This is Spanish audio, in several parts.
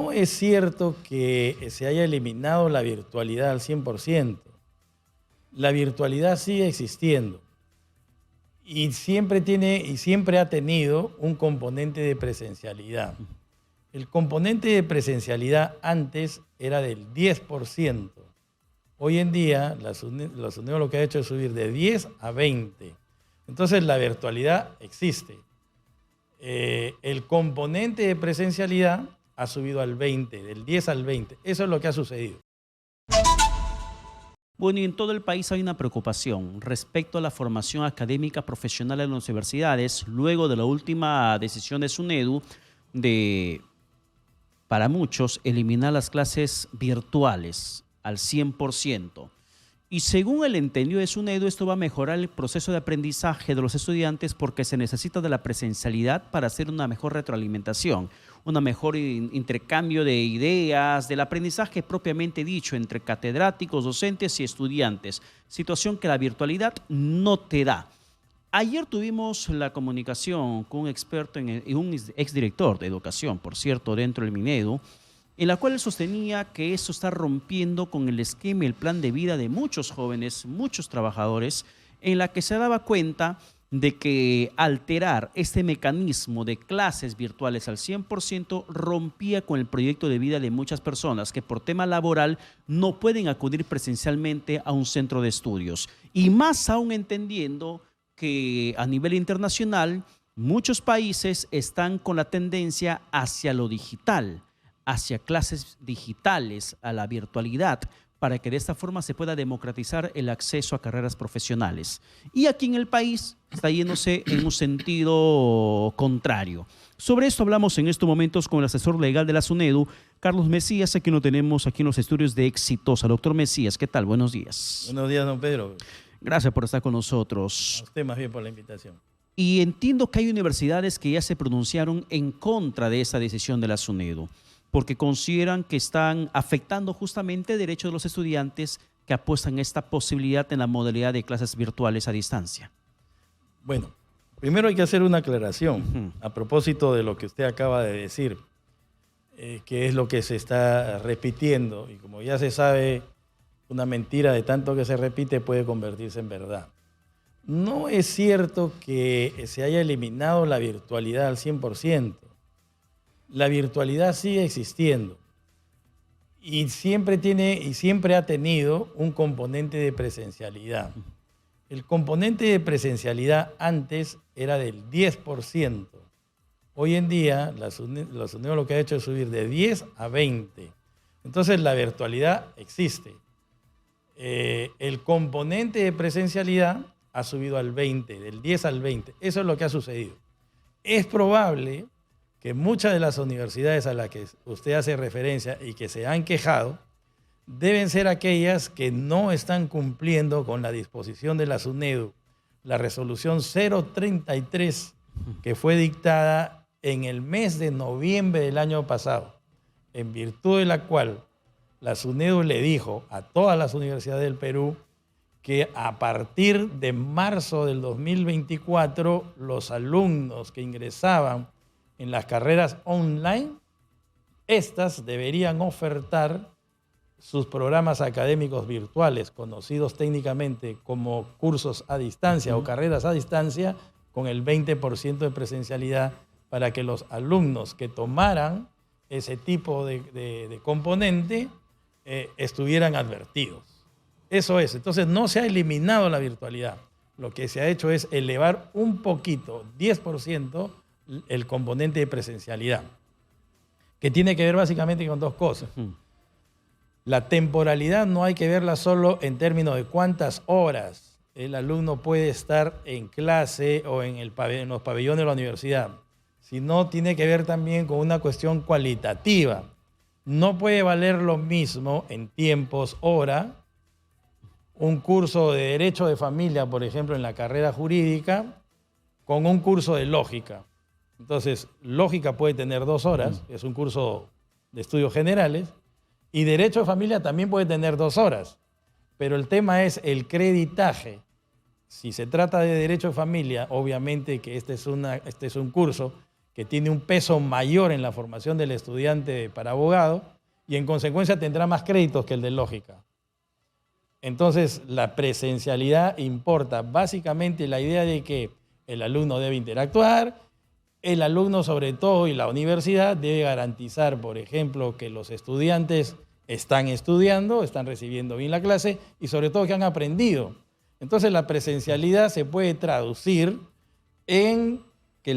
No es cierto que se haya eliminado la virtualidad al 100%. La virtualidad sigue existiendo y siempre ha tenido un componente de presencialidad. El componente de presencialidad antes era del 10%. Hoy en día, la SUNEDU lo que ha hecho es subir de 10 a 20. Entonces, la virtualidad existe. El componente de presencialidad ha subido al 20, del 10 al 20. Eso es lo que ha sucedido. Bueno, y en todo el país hay una preocupación respecto a la formación académica profesional en las universidades, luego de la última decisión de SUNEDU de, para muchos, eliminar las clases virtuales al 100%. Y según el entendido de SUNEDU, esto va a mejorar el proceso de aprendizaje de los estudiantes porque se necesita de la presencialidad para hacer una mejor retroalimentación, un mejor intercambio de ideas, del aprendizaje propiamente dicho entre catedráticos, docentes y estudiantes, situación que la virtualidad no te da. Ayer tuvimos la comunicación con un experto y un exdirector de educación, por cierto, dentro del Minedu, en la cual él sostenía que eso está rompiendo con el esquema y el plan de vida de muchos jóvenes, muchos trabajadores, en la que se daba cuenta de que alterar este mecanismo de clases virtuales al 100% rompía con el proyecto de vida de muchas personas que por tema laboral no pueden acudir presencialmente a un centro de estudios. Y más aún entendiendo que a nivel internacional muchos países están con la tendencia hacia lo digital, hacia clases digitales, a la virtualidad, para que de esta forma se pueda democratizar el acceso a carreras profesionales. Y aquí en el país está yéndose en un sentido contrario. Sobre esto hablamos en estos momentos con el asesor legal de la SUNEDU, Carlos Mesías, a quien lo tenemos aquí en los estudios de Exitosa. Doctor Mesías, ¿qué tal? Buenos días. Buenos días, don Pedro. Gracias por estar con nosotros. A usted más bien por la invitación. Y entiendo que hay universidades que ya se pronunciaron en contra de esa decisión de la SUNEDU, porque consideran que están afectando justamente el derecho de los estudiantes que apuestan esta posibilidad en la modalidad de clases virtuales a distancia. Bueno, primero hay que hacer una aclaración a propósito de lo que usted acaba de decir, que es lo que se está repitiendo. Y como ya se sabe, una mentira de tanto que se repite puede convertirse en verdad. No es cierto que se haya eliminado la virtualidad al 100%. La virtualidad sigue existiendo y siempre ha tenido un componente de presencialidad. El componente de presencialidad antes era del 10%. Hoy en día, la SUNEDU lo que ha hecho es subir de 10 a 20. Entonces, la virtualidad existe. El componente de presencialidad ha subido al 20, del 10 al 20. Eso es lo que ha sucedido. Es probable que muchas de las universidades a las que usted hace referencia y que se han quejado deben ser aquellas que no están cumpliendo con la disposición de la SUNEDU, la resolución 033, que fue dictada en el mes de noviembre del año pasado, en virtud de la cual la SUNEDU le dijo a todas las universidades del Perú que a partir de marzo del 2024 los alumnos que ingresaban en las carreras online, estas deberían ofertar sus programas académicos virtuales, conocidos técnicamente como cursos a distancia o carreras a distancia, con el 20% de presencialidad, para que los alumnos que tomaran ese tipo de componente estuvieran advertidos. Eso es. Entonces no se ha eliminado la virtualidad. Lo que se ha hecho es elevar un poquito, 10%, el componente de presencialidad, que tiene que ver básicamente con dos cosas. La temporalidad no hay que verla solo en términos de cuántas horas el alumno puede estar en clase o en los pabellones de la universidad, sino tiene que ver también con una cuestión cualitativa. No puede valer lo mismo en tiempos, hora, un curso de Derecho de Familia, por ejemplo, en la carrera jurídica, con un curso de lógica. Entonces, lógica puede tener 2 horas, es un curso de estudios generales, y Derecho de Familia también puede tener 2 horas. Pero el tema es el creditaje. Si se trata de Derecho de Familia, obviamente que este es un curso que tiene un peso mayor en la formación del estudiante para abogado y en consecuencia tendrá más créditos que el de lógica. Entonces, la presencialidad importa básicamente la idea de que el alumno debe interactuar, el alumno sobre todo y la universidad debe garantizar, por ejemplo, que los estudiantes están estudiando, están recibiendo bien la clase y sobre todo que han aprendido. Entonces, la presencialidad se puede traducir en que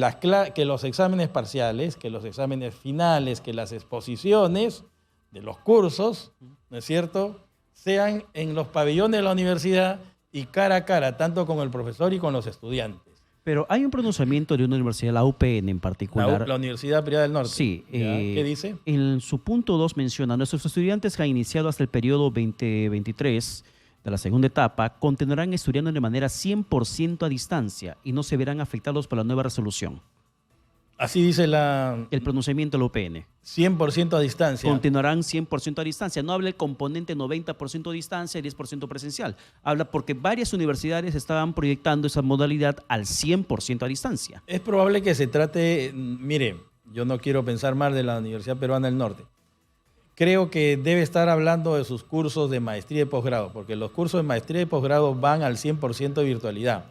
los exámenes parciales, que los exámenes finales, que las exposiciones de los cursos, ¿no es cierto?, sean en los pabellones de la universidad y cara a cara, tanto con el profesor y con los estudiantes. Pero hay un pronunciamiento de una universidad, la UPN en particular. La Universidad Privada del Norte. Sí. ¿Qué dice? En su punto 2 menciona, nuestros estudiantes que han iniciado hasta el periodo 2023 de la segunda etapa continuarán estudiando de manera 100% a distancia y no se verán afectados por la nueva resolución. Así dice el pronunciamiento de la UPN. 100% a distancia. Continuarán 100% a distancia. No habla el componente 90% a distancia y 10% presencial. Habla porque varias universidades estaban proyectando esa modalidad al 100% a distancia. Es probable que se trate, mire, yo no quiero pensar mal de la Universidad Peruana del Norte. Creo que debe estar hablando de sus cursos de maestría y posgrado, porque los cursos de maestría y posgrado van al 100% de virtualidad.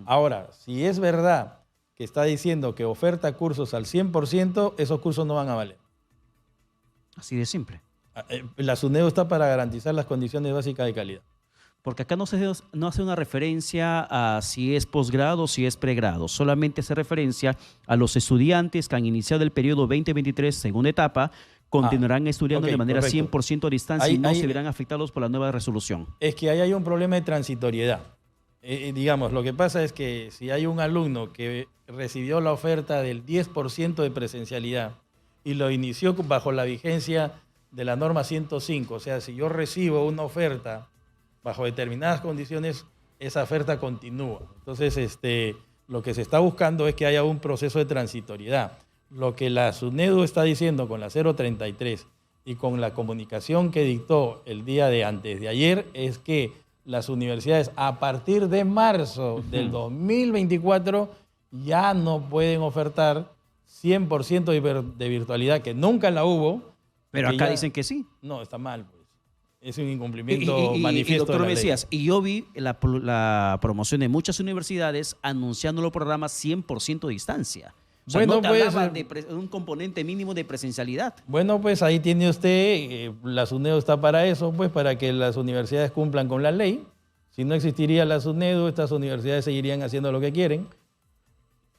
Ahora, si es verdad que está diciendo que oferta cursos al 100%, esos cursos no van a valer. Así de simple. La SUNEDU está para garantizar las condiciones básicas de calidad. Porque acá no hace una referencia a si es posgrado o si es pregrado. Solamente hace referencia a los estudiantes que han iniciado el periodo 2023, segunda etapa, continuarán estudiando de manera correcto. 100% a distancia y no se verán afectados por la nueva resolución. Es que ahí hay un problema de transitoriedad. Digamos, lo que pasa es que si hay un alumno que recibió la oferta del 10% de presencialidad y lo inició bajo la vigencia de la norma 105, o sea, si yo recibo una oferta bajo determinadas condiciones, esa oferta continúa. Entonces, lo que se está buscando es que haya un proceso de transitoriedad. Lo que la SUNEDU está diciendo con la 033 y con la comunicación que dictó el día de antes de ayer es que las universidades a partir de marzo del 2024 ya no pueden ofertar 100% de virtualidad, que nunca la hubo. Pero acá dicen que sí. No, está mal, pues. Es un incumplimiento manifiesto doctor de la ley. Mesías, y yo vi la promoción de muchas universidades anunciando los programas 100% a distancia. O sea, no te hablaba de un componente mínimo de presencialidad. Bueno, pues ahí tiene usted, la SUNEDU está para eso, pues para que las universidades cumplan con la ley. Si no existiría la SUNEDU, estas universidades seguirían haciendo lo que quieren.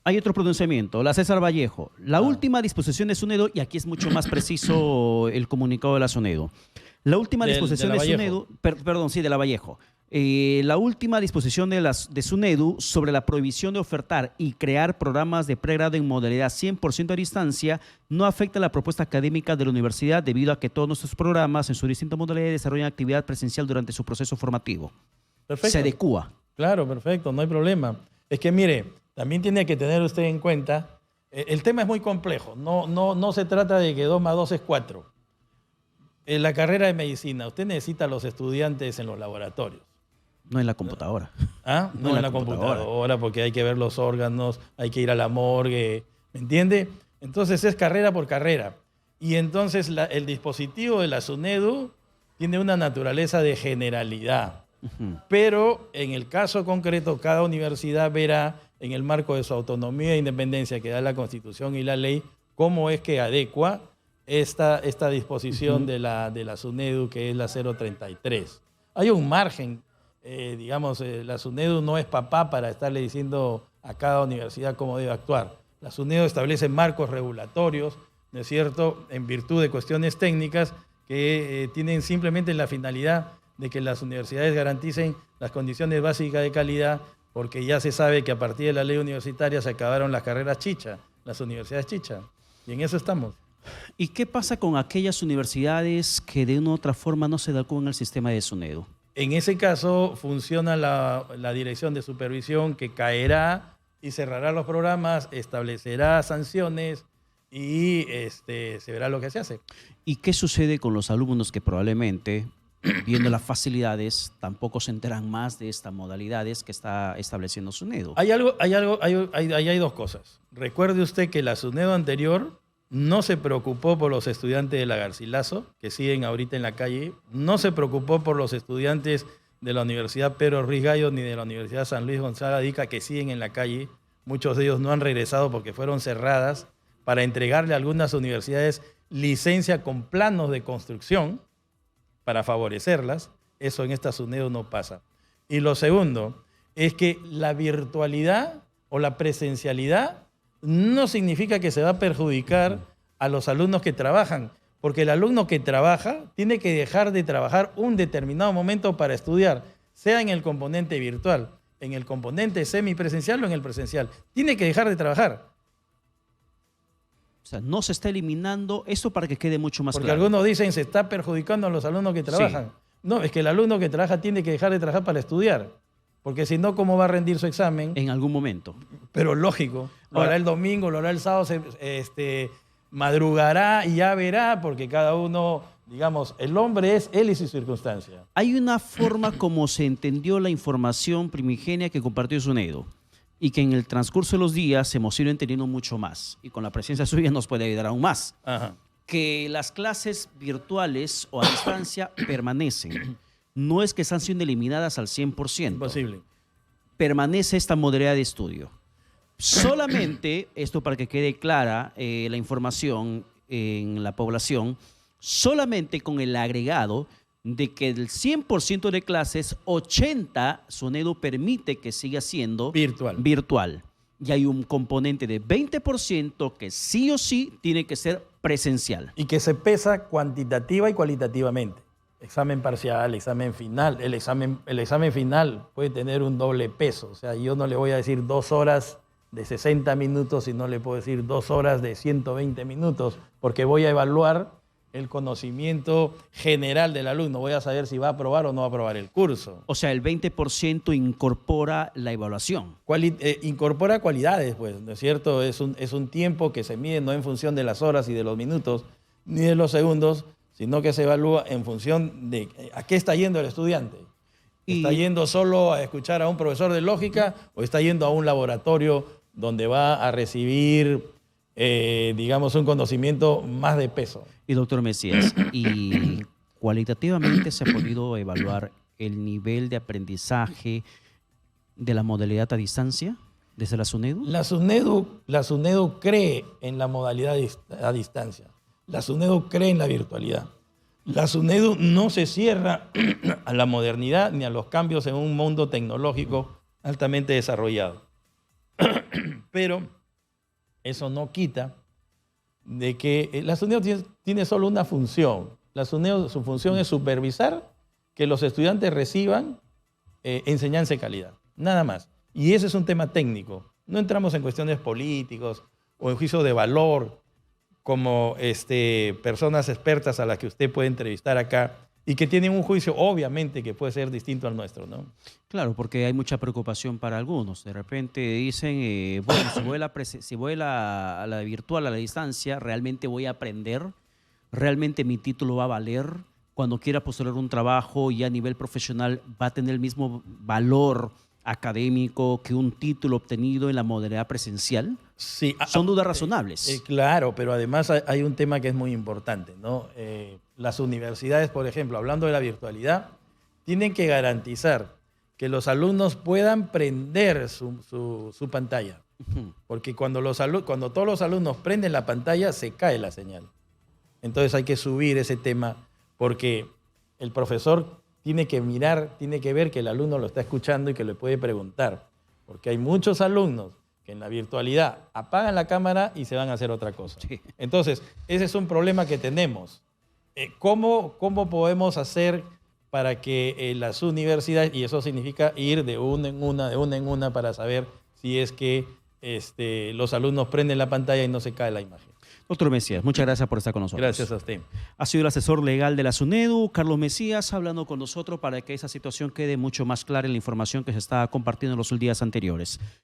Hay otro pronunciamiento, la César Vallejo. La última disposición de SUNEDU, y aquí es mucho más preciso el comunicado de la SUNEDU. La última disposición de SUNEDU, de la Vallejo. La última disposición de SUNEDU sobre la prohibición de ofertar y crear programas de pregrado en modalidad 100% a distancia no afecta la propuesta académica de la universidad debido a que todos nuestros programas en su distinta modalidad desarrollan actividad presencial durante su proceso formativo. Perfecto. Se adecúa. Claro, perfecto, no hay problema. Es que mire, también tiene que tener usted en cuenta, el tema es muy complejo, no se trata de que 2 más 2 es 4. En la carrera de medicina, usted necesita a los estudiantes en los laboratorios. No en la computadora. ¿Ah? No en la computadora, porque hay que ver los órganos, hay que ir a la morgue, ¿me entiende? Entonces es carrera por carrera. Y entonces el dispositivo de la SUNEDU tiene una naturaleza de generalidad. Pero en el caso concreto, cada universidad verá en el marco de su autonomía e independencia que da la Constitución y la ley, cómo es que adecua esta disposición de la SUNEDU, que es la 033. Hay un margen. La SUNEDU no es papá para estarle diciendo a cada universidad cómo debe actuar. La SUNEDU establece marcos regulatorios, ¿no es cierto?, en virtud de cuestiones técnicas que tienen simplemente la finalidad de que las universidades garanticen las condiciones básicas de calidad, porque ya se sabe que a partir de la ley universitaria se acabaron las carreras chicha, las universidades chicha, y en eso estamos. ¿Y qué pasa con aquellas universidades que de una u otra forma no se adecuan al sistema de SUNEDU? En ese caso funciona la dirección de supervisión que caerá y cerrará los programas, establecerá sanciones y se verá lo que se hace. ¿Y qué sucede con los alumnos que probablemente viendo las facilidades, tampoco se enteran más de estas modalidades que está estableciendo SUNEDU. Hay dos cosas. Recuerde usted que la SUNEDU anterior no se preocupó por los estudiantes de la Garcilaso, que siguen ahorita en la calle, no se preocupó por los estudiantes de la Universidad Pedro Ruiz Gallo ni de la Universidad San Luis Gonzaga de Ica, que siguen en la calle. Muchos de ellos no han regresado porque fueron cerradas para entregarle a algunas universidades licencia con planos de construcción para favorecerlas. Eso en esta SUNEDU no pasa. Y lo segundo es que la virtualidad o la presencialidad no significa que se va a perjudicar a los alumnos que trabajan, porque el alumno que trabaja tiene que dejar de trabajar un determinado momento para estudiar, sea en el componente virtual, en el componente semipresencial o en el presencial. Tiene que dejar de trabajar. O sea, no se está eliminando esto para que quede mucho más Porque claro. algunos dicen se está perjudicando a los alumnos que trabajan. Sí. No, es que el alumno que trabaja tiene que dejar de trabajar para estudiar. Porque si no, ¿cómo va a rendir su examen? En algún momento. Pero lógico. Lo hará el domingo, lo hará el sábado, madrugará y ya verá, porque cada uno, digamos, el hombre es él y su circunstancia. Hay una forma como se entendió la información primigenia que compartió SUNEDU y que en el transcurso de los días hemos ido entendiendo mucho más. Y con la presencia suya nos puede ayudar aún más. Ajá. Que las clases virtuales o a distancia permanecen. No es que están siendo eliminadas al 100%. Imposible. Permanece esta modalidad de estudio. Solamente, esto para que quede clara la información en la población, solamente con el agregado de que del 100% de clases, 80% SUNEDU permite que siga siendo virtual. Y hay un componente de 20% que sí o sí tiene que ser presencial. Y que se pesa cuantitativa y cualitativamente. Examen parcial, examen final. El examen final puede tener un doble peso. O sea, yo no le voy a decir 2 horas de 60 minutos y no le puedo decir 2 horas de 120 minutos, porque voy a evaluar el conocimiento general del alumno. Voy a saber si va a aprobar o no va a aprobar el curso. O sea, el 20% incorpora la evaluación. Incorpora cualidades, pues, ¿no es cierto? Es un tiempo que se mide no en función de las horas y de los minutos, ni de los segundos, sino que se evalúa en función de a qué está yendo el estudiante. ¿Está yendo solo a escuchar a un profesor de lógica o está yendo a un laboratorio donde va a recibir, digamos, un conocimiento más de peso? Y doctor Mesías, ¿y cualitativamente se ha podido evaluar el nivel de aprendizaje de la modalidad a distancia desde la SUNEDU? La SUNEDU cree en la modalidad a distancia. La SUNEDU cree en la virtualidad. La SUNEDU no se cierra a la modernidad ni a los cambios en un mundo tecnológico altamente desarrollado. Pero eso no quita de que la SUNEDU tiene solo una función. La SUNEDU, su función es supervisar que los estudiantes reciban enseñanza de calidad, nada más. Y ese es un tema técnico. No entramos en cuestiones políticos o en juicios de valor como personas expertas a las que usted puede entrevistar acá y que tienen un juicio, obviamente, que puede ser distinto al nuestro, ¿no? Claro, porque hay mucha preocupación para algunos. De repente dicen, bueno, si voy a la virtual, a la distancia, ¿realmente voy a aprender? ¿Realmente mi título va a valer? Cuando quiera postular un trabajo y a nivel profesional, ¿va a tener el mismo valor académico que un título obtenido en la modalidad presencial? Sí, son dudas razonables. Claro, pero además hay un tema que es muy importante, ¿no? Las universidades, por ejemplo, hablando de la virtualidad, tienen que garantizar que los alumnos puedan prender su pantalla. Porque cuando todos los alumnos prenden la pantalla, se cae la señal. Entonces hay que subir ese tema porque el profesor tiene que mirar, tiene que ver que el alumno lo está escuchando y que le puede preguntar. Porque hay muchos alumnos que en la virtualidad apagan la cámara y se van a hacer otra cosa. Sí. Entonces, ese es un problema que tenemos. ¿Cómo podemos hacer para que las universidades, y eso significa ir de una en una para saber si es que los alumnos prenden la pantalla y no se cae la imagen? Doctor Mesías, muchas gracias por estar con nosotros. Gracias a usted. Ha sido el asesor legal de la SUNEDU, Carlos Mesías, hablando con nosotros para que esa situación quede mucho más clara en la información que se está compartiendo en los días anteriores.